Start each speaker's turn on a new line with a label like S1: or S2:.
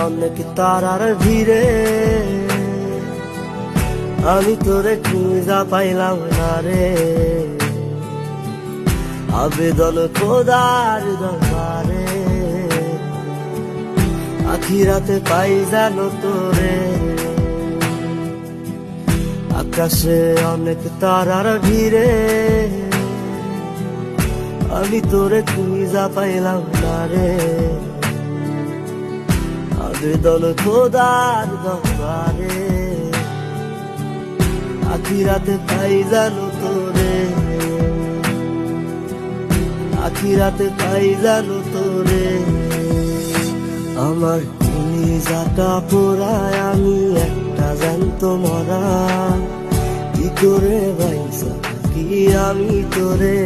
S1: অনেক তারার ভিড়ে আমি তোরে খুঁজা পাইলাম না রে। আবেদন খোদার দরবারে আখিরাতে পাই জানো তোরে। আকাশে অনেক তারার ভিড়ে আমি তোরে খুঁজা পাইলাম না রে। আবেদন খোদার দরবারে আখিরাতে পাই জানো তোরে। আখিরাতে পাই জানো তোরে। আমার কলিজাটা পোড়ায় আমি একটা জ্যান্ত মরা, কি করে বাইসা কি আমি তোরে।